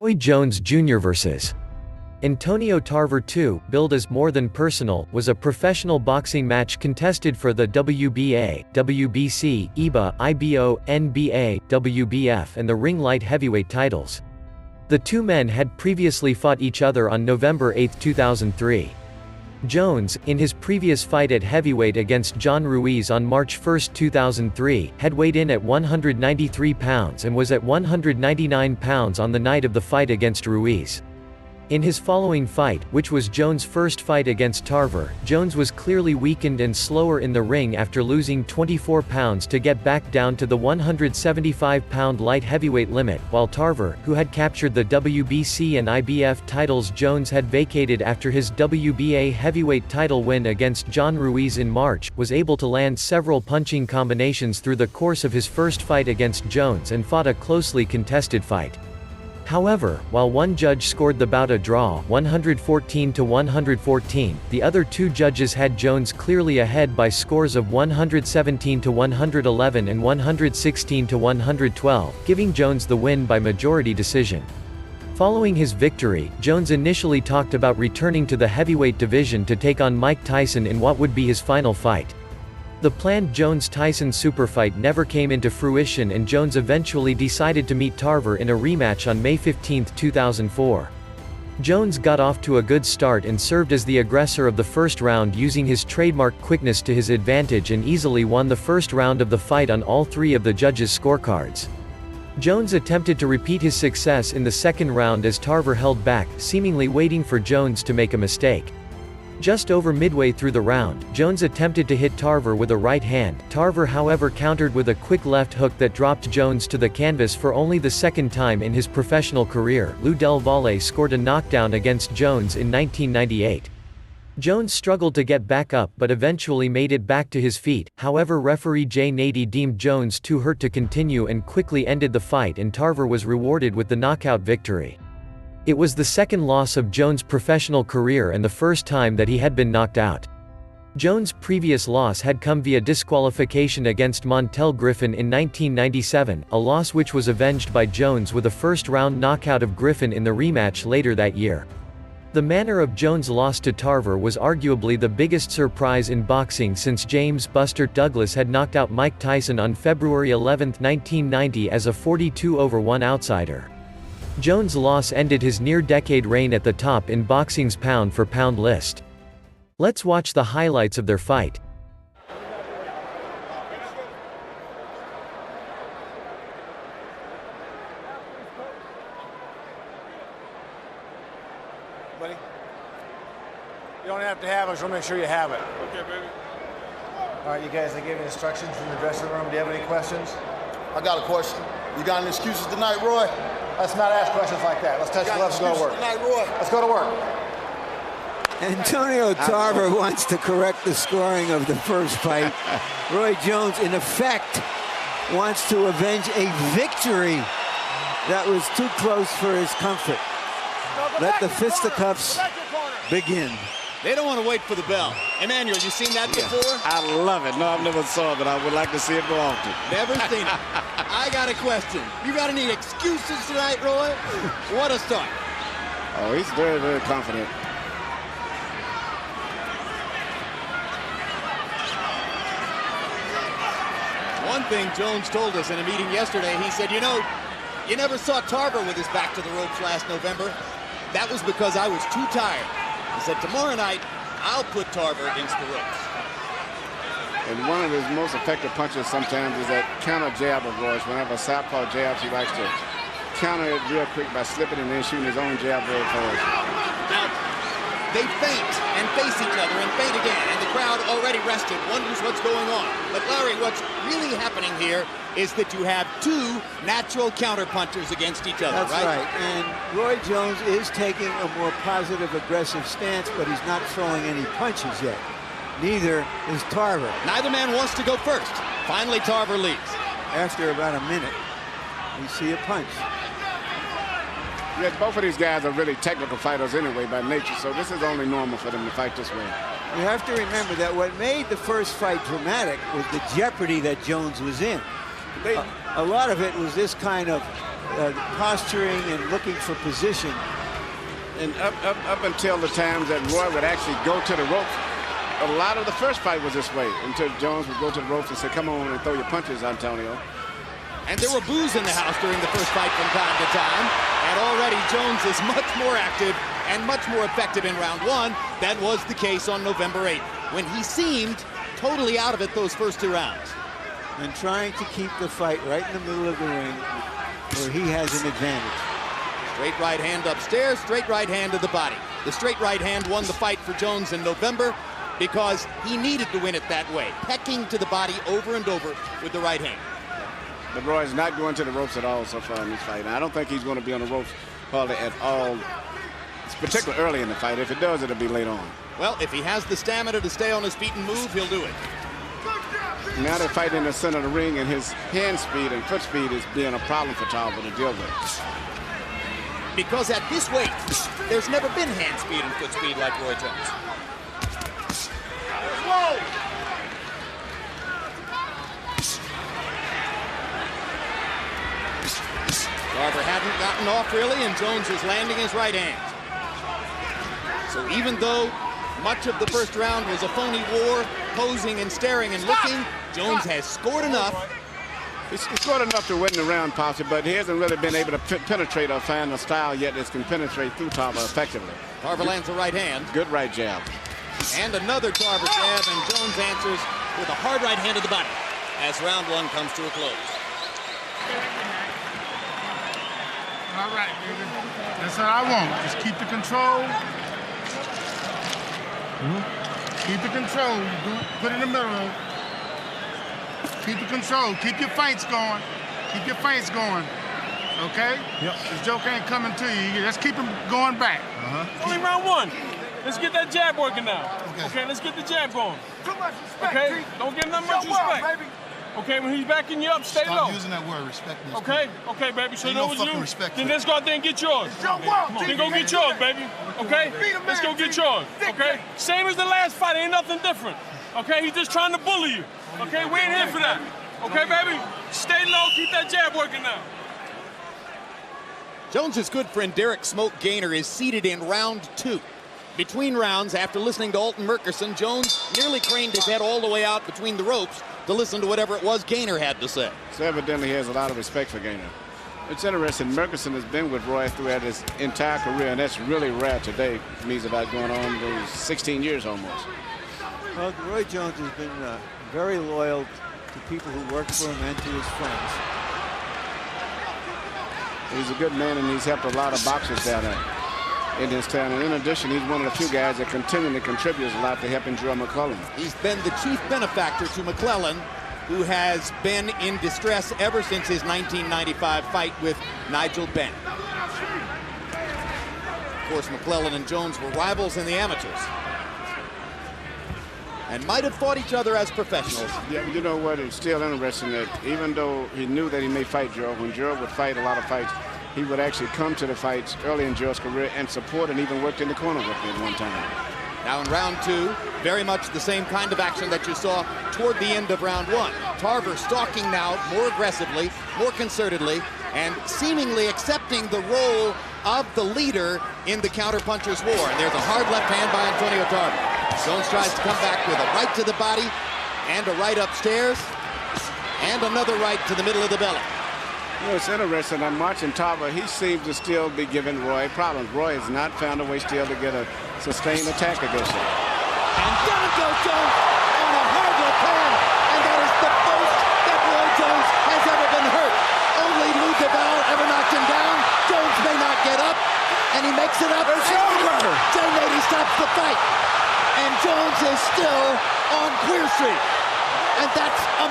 Roy Jones Jr. vs. Antonio Tarver II, billed as More Than Personal, was a professional boxing match contested for the WBA, WBC, IBA, IBO, NBA, WBF and the Ring Light Heavyweight titles. The two men had previously fought each other on November 8, 2003. Jones, in his previous fight at heavyweight against John Ruiz on March 1, 2003, had weighed in at 193 pounds and was at 199 pounds on the night of the fight against Ruiz. In his following fight, which was Jones' first fight against Tarver, Jones was clearly weakened and slower in the ring after losing 24 pounds to get back down to the 175-pound light heavyweight limit, while Tarver, who had captured the WBC and IBF titles Jones had vacated after his WBA heavyweight title win against John Ruiz in March, was able to land several punching combinations through the course of his first fight against Jones and fought a closely contested fight. However, while one judge scored the bout a draw, 114-114, the other two judges had Jones clearly ahead by scores of 117-111 and 116-112, giving Jones the win by majority decision. Following his victory, Jones initially talked about returning to the heavyweight division to take on Mike Tyson in what would be his final fight. The planned Jones-Tyson superfight never came into fruition and Jones eventually decided to meet Tarver in a rematch on May 15, 2004. Jones got off to a good start and served as the aggressor of the first round using his trademark quickness to his advantage and easily won the first round of the fight on all three of the judges' scorecards. Jones attempted to repeat his success in the second round as Tarver held back, seemingly waiting for Jones to make a mistake. Just over midway through the round, Jones attempted to hit Tarver with a right hand. Tarver however countered with a quick left hook that dropped Jones to the canvas for only the second time in his professional career. Lou Del Valle scored a knockdown against Jones in 1998. Jones struggled to get back up but eventually made it back to his feet, however referee Jay Nady deemed Jones too hurt to continue and quickly ended the fight and Tarver was rewarded with the knockout victory. It was the second loss of Jones' professional career and the first time that he had been knocked out. Jones' previous loss had come via disqualification against Montel Griffin in 1997, a loss which was avenged by Jones with a first-round knockout of Griffin in the rematch later that year. The manner of Jones' loss to Tarver was arguably the biggest surprise in boxing since James "Buster" Douglas had knocked out Mike Tyson on February 11, 1990 as a 42-1 outsider. Jones' loss ended his near-decade reign at the top in boxing's pound-for-pound list. Let's watch the highlights of their fight. Buddy, you don't have to have it, I just want to make sure you have it. Okay, baby. All right, you guys, I gave you instructions in the dressing room. Do you have any questions? I got a question. You got any excuses tonight, Roy? Let's not ask questions like that. Let's touch the gloves and go to work. Tonight, Roy. Let's go to work. Antonio Tarver wants to correct the scoring of the first fight. Roy Jones, in effect, wants to avenge a victory that was too close for his comfort. Let the fisticuffs begin. They don't want to wait for the bell. Emmanuel, you seen that before? I love it. No, I've never saw it, but I would like to see it more often. Never seen it. I got a question. You got any excuses tonight, Roy? What a start. Oh, he's very, very confident. One thing Jones told us in a meeting yesterday, he said, you know, you never saw Tarver with his back to the ropes last November. That was because I was too tired. He said, tomorrow night, I'll put Tarver against the ropes. And one of his most effective punches sometimes is that counter jab of Roy's. Whenever southpaw jabs, he likes to counter it real quick by slipping and then shooting his own jab very fast. Now, they feint and face each other and feint again, and the crowd already rested, wonders what's going on. But Larry, what's really happening here is that you have two natural counterpunchers against each other, That's right. And Roy Jones is taking a more positive, aggressive stance, but he's not throwing any punches yet. Neither is Tarver. Neither man wants to go first. Finally, Tarver leads. After about a minute, we see a punch. Yeah, both of these guys are really technical fighters anyway by nature, so this is only normal for them to fight this way. You have to remember that what made the first fight dramatic was the jeopardy that Jones was in. A lot of it was this kind of posturing and looking for position. And up until the times that Roy would actually go to the ropes, a lot of the first fight was this way, until Jones would go to the ropes and say, come on and throw your punches, Antonio. And there were boos in the house during the first fight from time to time. And already Jones is much more active and much more effective in round one. That was the case on November 8th, when he seemed totally out of it those first 2 rounds. And trying to keep the fight right in the middle of the ring where he has an advantage. Straight right hand upstairs, straight right hand to the body. The straight right hand won the fight for Jones in November because he needed to win it that way, pecking to the body over and over with the right hand. But Roy's not going to the ropes at all so far in this fight. And I don't think he's going to be on the ropes hardly at all, particularly early in the fight. If it does, it'll be late on. Well, if he has the stamina to stay on his feet and move, he'll do it. Now they're fighting in the center of the ring, and his hand speed and foot speed is being a problem for Tarver to deal with. Because at this weight, there's never been hand speed and foot speed like Roy Jones. Whoa! Tarver hadn't gotten off really, and Jones is landing his right hand. So even though much of the first round was a phony war, posing and staring and looking, Jones has scored enough. He's scored enough to win the round, possibly, but he hasn't really been able to penetrate or find a style yet that can penetrate through Tarver effectively. Tarver lands a right hand. Good right jab. And another Tarver jab, and Jones answers with a hard right hand to the body as round one comes to a close. All right, baby. That's what I want. Just keep the control. Keep the control. Put it in the middle. Keep the control. Keep your feints going. Keep your feints going. Okay? Yep. This joke ain't coming to you. Let's keep him going back. Only round one. Let's get that jab working now. Okay, let's get the jab going. Too much respect, Okay? G. Don't give him much Show up, respect. baby. Okay, when he's backing you up, stay low. Stop using that word, respect me. Okay? Okay, baby. So Ain't that no was fucking you. respect Then for let's go out there and get yours. It's your world, G. Then go get yours, baby. Okay? Be the man, Let's go get G. yours. Dick Okay? dick. Same as the last fight. Ain't nothing different. Okay? He's just trying to bully you. Okay? We ain't here for that. Okay, baby? Stay low. Keep that jab working now. Jones's good friend Derek Smoke Gaynor is seated in round two. Between rounds, after listening to Alton Murchison, Jones nearly craned his head all the way out between the ropes to listen to whatever it was Gaynor had to say. So evidently he has a lot of respect for Gaynor. It's interesting, Murchison has been with Roy throughout his entire career, and that's really rare today. It means about going on those 16 years almost. Well, Roy Jones has been very loyal to people who work for him and to his friends. He's a good man, and he's helped a lot of boxers down there in his town. And in addition, he's one of the few guys that continually contributes a lot to helping Joe McClellan. He's been the chief benefactor to McClellan, who has been in distress ever since his 1995 fight with Nigel Benn. Of course, McClellan and Jones were rivals in the amateurs and might have fought each other as professionals. Yeah, you know what? It's still interesting that even though he knew that he may fight Joe, when Joe would fight a lot of fights, he would actually come to the fights early in Joe's career and support and even worked in the corner with him one time. Now in round two, very much the same kind of action that you saw toward the end of round one. Tarver stalking now more aggressively, more concertedly, and seemingly accepting the role of the leader in the counterpuncher's war. And there's a hard left hand by Antonio Tarver. Jones tries to come back with a right to the body and a right upstairs and another right to the middle of the belly. You know, it's interesting. I'm watching Tarver. He seems to still be giving Roy problems. Roy has not found a way still to get a sustained attack against him. And down goes Jones on a hard left hand, and that is the most that Roy Jones has ever been hurt. Only Lou DeVal ever knocked him down. Jones may not get up, and he makes it up. It's over. Jay Nady stops the fight, and Jones is still on Queer Street, and that's a